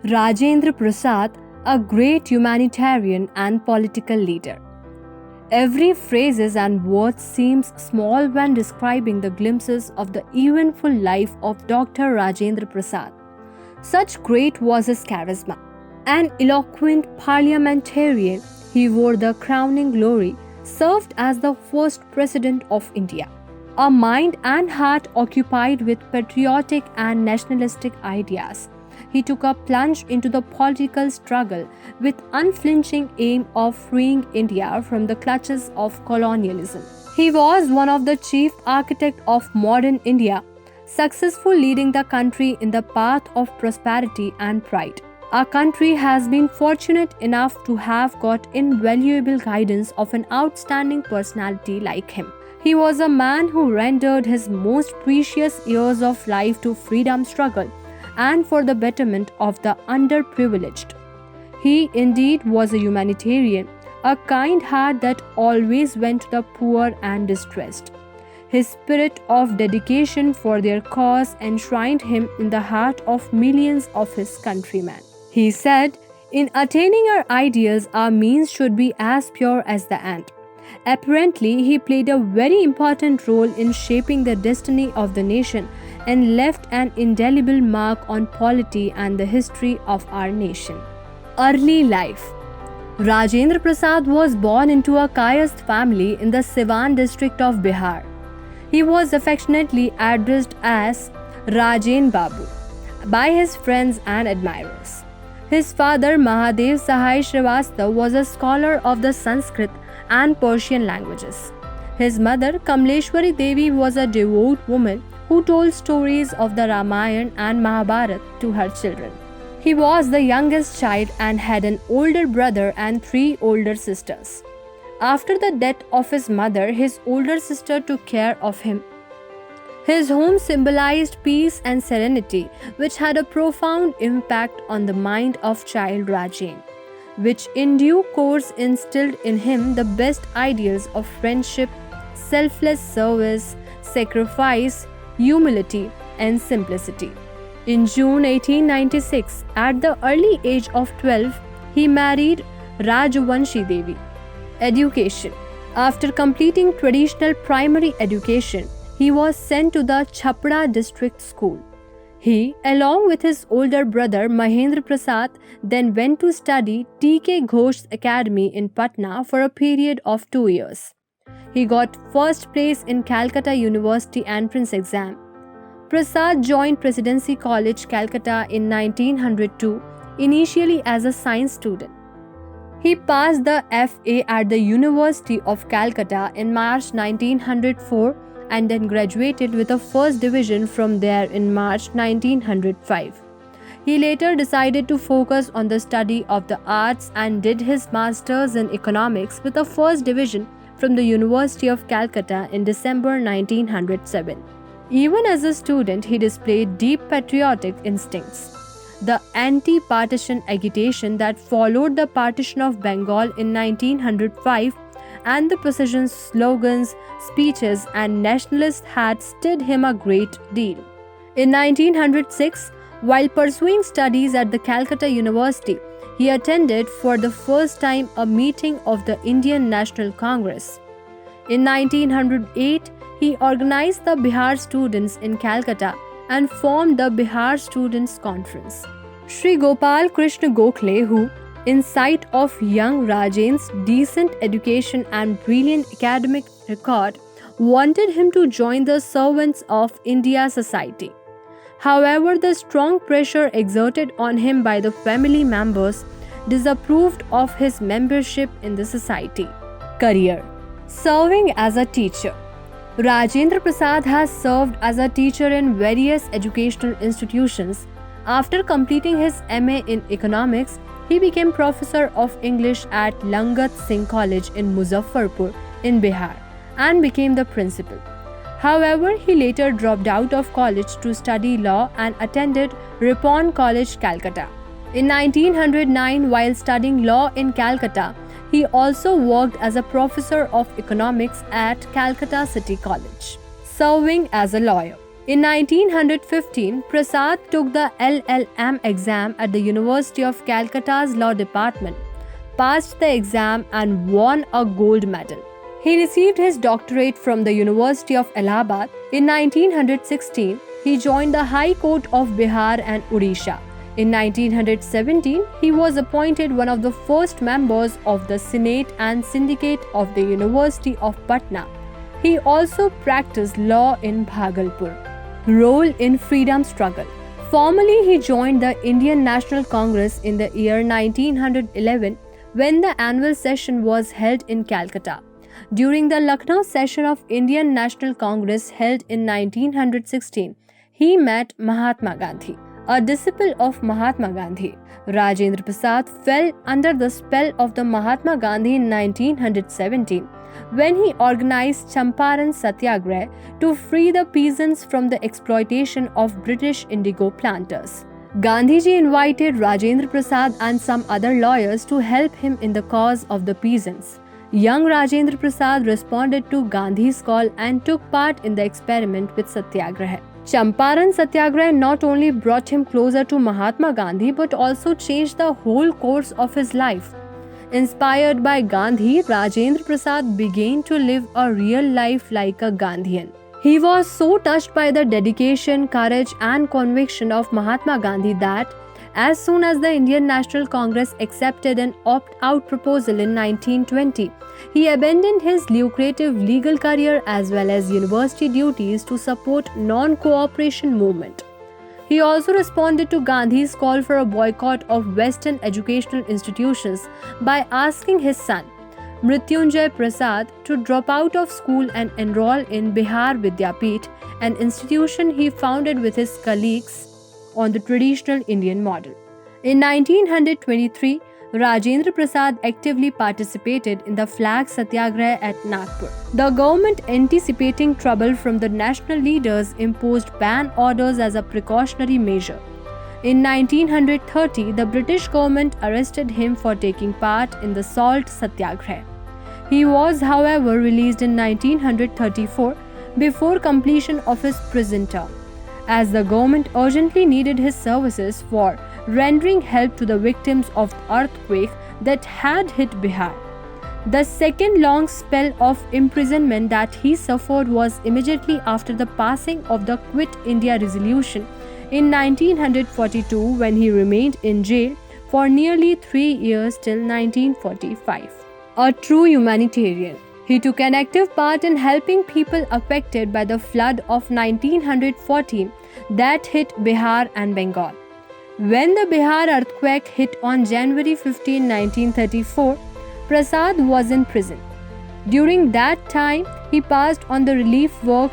Rajendra Prasad, a great humanitarian and political leader. Every phrases and words seems small when describing the glimpses of the eventful life of Dr. Rajendra Prasad. Such great was his charisma. An eloquent parliamentarian, he wore the crowning glory, served as the first president of India. A mind and heart occupied with patriotic and nationalistic ideas, he took a plunge into the political struggle with unflinching aim of freeing India from the clutches of colonialism. He was one of the chief architects of modern India, successfully leading the country in the path of prosperity and pride. Our country has been fortunate enough to have got invaluable guidance of an outstanding personality like him. He was a man who rendered his most precious years of life to freedom struggle and for the betterment of the underprivileged. He indeed was a humanitarian, a kind heart that always went to the poor and distressed. His spirit of dedication for their cause enshrined him in the heart of millions of his countrymen. He said, "In attaining our ideals, our means should be as pure as the end." Apparently, he played a very important role in shaping the destiny of the nation and left an indelible mark on polity and the history of our nation. Early life. Rajendra Prasad was born into a Kayasth family in the Siwan district of Bihar. He was affectionately addressed as Rajen Babu by his friends and admirers. His father, Mahadev Sahai Srivastava, was a scholar of the Sanskrit and Persian languages. His mother, Kamleshwari Devi, was a devout woman who told stories of the Ramayana and Mahabharata to her children. He was the youngest child and had an older brother and 3 older sisters. After the death of his mother, his older sister took care of him. His home symbolized peace and serenity, which had a profound impact on the mind of child Rajen, which in due course instilled in him the best ideals of friendship, selfless service, sacrifice, humility, and simplicity. In June 1896, at the early age of 12, he married Rajvanshi Devi. Education. After completing traditional primary education, he was sent to the Chhapra district school. He, along with his older brother Mahendra Prasad, then went to study T.K. Ghosh's Academy in Patna for a period of 2 years. He got first place in Calcutta University entrance exam. Prasad joined Presidency College, Calcutta in 1902, initially as a science student. He passed the FA at the University of Calcutta in March 1904 and then graduated with a first division from there in March 1905. He later decided to focus on the study of the arts and did his master's in economics with a first division from the University of Calcutta in December 1907. Even as a student, he displayed deep patriotic instincts. The anti-partition agitation that followed the partition of Bengal in 1905 and the position's slogans, speeches, and nationalists had stirred him a great deal. In 1906, while pursuing studies at the Calcutta University, he attended for the first time a meeting of the Indian National Congress. In 1908, he organized the Bihar students in Calcutta and formed the Bihar Students' Conference. Sri Gopal Krishna Gokhale, who, in sight of young Rajen's decent education and brilliant academic record, wanted him to join the Servants of India Society. However, the strong pressure exerted on him by the family members disapproved of his membership in the society. Career. Serving as a teacher. Rajendra Prasad has served as a teacher in various educational institutions. After completing his MA in economics, he became professor of English at Langat Singh College in Muzaffarpur in Bihar and became the principal. However, he later dropped out of college to study law and attended Ripon College, Calcutta. In 1909, while studying law in Calcutta, he also worked as a professor of economics at Calcutta City College. Serving as a lawyer. In 1915, Prasad took the LLM exam at the University of Calcutta's Law Department, passed the exam and won a gold medal. He received his doctorate from the University of Allahabad. In 1916, he joined the High Court of Bihar and Odisha. In 1917, he was appointed one of the first members of the Senate and Syndicate of the University of Patna. He also practiced law in Bhagalpur. Role in freedom struggle. Formally, he joined the Indian National Congress in the year 1911 when the annual session was held in Calcutta. During the Lucknow session of Indian National Congress held in 1916, he met Mahatma Gandhi, a disciple of Mahatma Gandhi. Rajendra Prasad fell under the spell of the Mahatma Gandhi in 1917 when he organized Champaran Satyagraha to free the peasants from the exploitation of British indigo planters. Gandhiji invited Rajendra Prasad and some other lawyers to help him in the cause of the peasants. Young Rajendra Prasad responded to Gandhi's call and took part in the experiment with Satyagraha. Champaran Satyagraha not only brought him closer to Mahatma Gandhi but also changed the whole course of his life. Inspired by Gandhi, Rajendra Prasad began to live a real life like a Gandhian. He was so touched by the dedication, courage, and conviction of Mahatma Gandhi that as soon as the Indian National Congress accepted an opt-out proposal in 1920, he abandoned his lucrative legal career as well as university duties to support non-cooperation movement. He also responded to Gandhi's call for a boycott of Western educational institutions by asking his son, Mrityunjay Prasad, to drop out of school and enroll in Bihar Vidyapeeth, an institution he founded with his colleagues on the traditional Indian model. In 1923, Rajendra Prasad actively participated in the flag satyagraha at Nagpur. The government, anticipating trouble from the national leaders, imposed ban orders as a precautionary measure. In 1930, the British government arrested him for taking part in the salt satyagraha. He was, however, released in 1934 before completion of his prison term, as the government urgently needed his services for rendering help to the victims of the earthquake that had hit Bihar. The second long spell of imprisonment that he suffered was immediately after the passing of the Quit India Resolution in 1942, when he remained in jail for nearly 3 years till 1945. A true humanitarian, he took an active part in helping people affected by the flood of 1914 that hit Bihar and Bengal. When the Bihar earthquake hit on January 15, 1934, Prasad was in prison. During that time, he passed on the relief work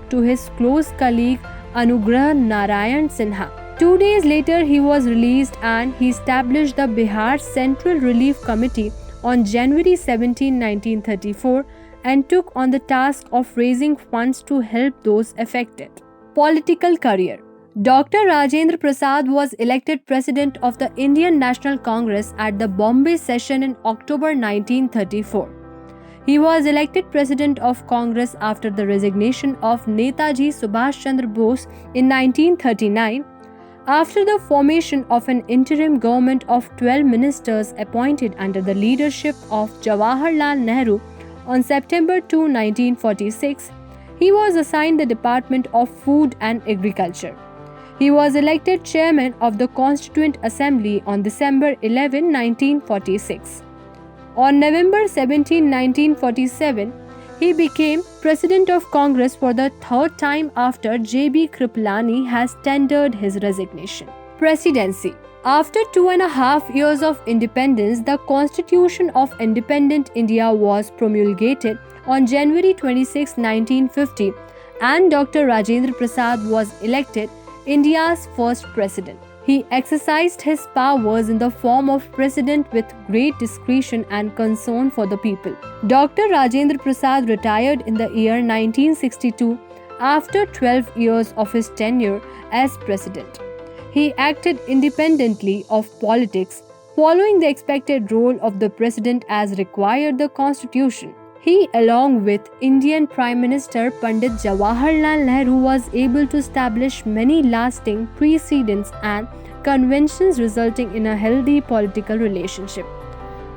to his close colleague Anugrah Narayan Sinha. 2 days later, he was released and he established the Bihar Central Relief Committee on January 17, 1934 and took on the task of raising funds to help those affected. Political career. Dr. Rajendra Prasad was elected President of the Indian National Congress at the Bombay session in October 1934. He was elected President of Congress after the resignation of Netaji Subhash Chandra Bose in 1939, after the formation of an interim government of 12 ministers appointed under the leadership of Jawaharlal Nehru on September 2, 1946. He was assigned the Department of Food and Agriculture. He was elected Chairman of the Constituent Assembly on December 11, 1946. On November 17, 1947, he became President of Congress for the third time after J.B. Kripalani has tendered his resignation. Presidency. After 2.5 years of independence, the Constitution of Independent India was promulgated on January 26, 1950, and Dr. Rajendra Prasad was elected India's first president. He exercised his powers in the form of president with great discretion and concern for the people. Dr. Rajendra Prasad retired in the year 1962 after 12 years of his tenure as president. He acted independently of politics, following the expected role of the president as required the Constitution. He, along with Indian Prime Minister Pandit Jawaharlal Nehru, was able to establish many lasting precedents and conventions, resulting in a healthy political relationship.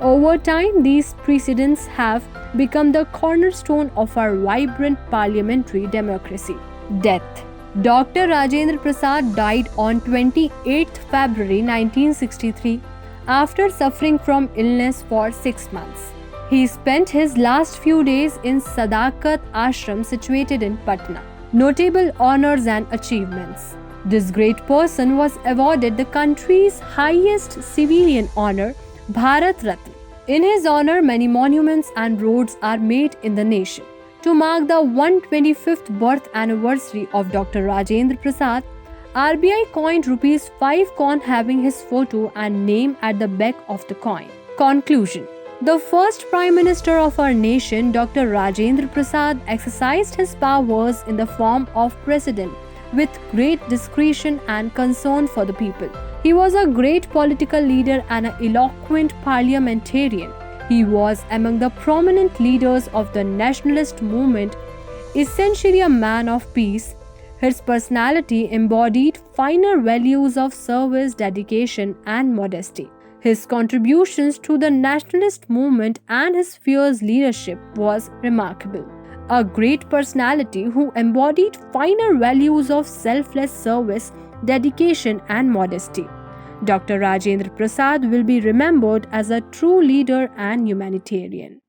Over time, these precedents have become the cornerstone of our vibrant parliamentary democracy. Death. Dr. Rajendra Prasad died on 28th February 1963 after suffering from illness for 6 months. He spent his last few days in Sadakat Ashram situated in Patna. Notable honors and achievements. This great person was awarded the country's highest civilian honor, Bharat Ratna. In his honor, many monuments and roads are made in the nation. To mark the 125th birth anniversary of Dr. Rajendra Prasad, RBI coined ₹5 coin having his photo and name at the back of the coin. Conclusion. The first Prime Minister of our nation, Dr. Rajendra Prasad, exercised his powers in the form of President with great discretion and concern for the people. He was a great political leader and an eloquent parliamentarian. He was among the prominent leaders of the nationalist movement, essentially a man of peace. His personality embodied finer values of service, dedication, and modesty. His contributions to the nationalist movement and his fierce leadership was remarkable. A great personality who embodied finer values of selfless service, dedication, and modesty. Dr. Rajendra Prasad will be remembered as a true leader and humanitarian.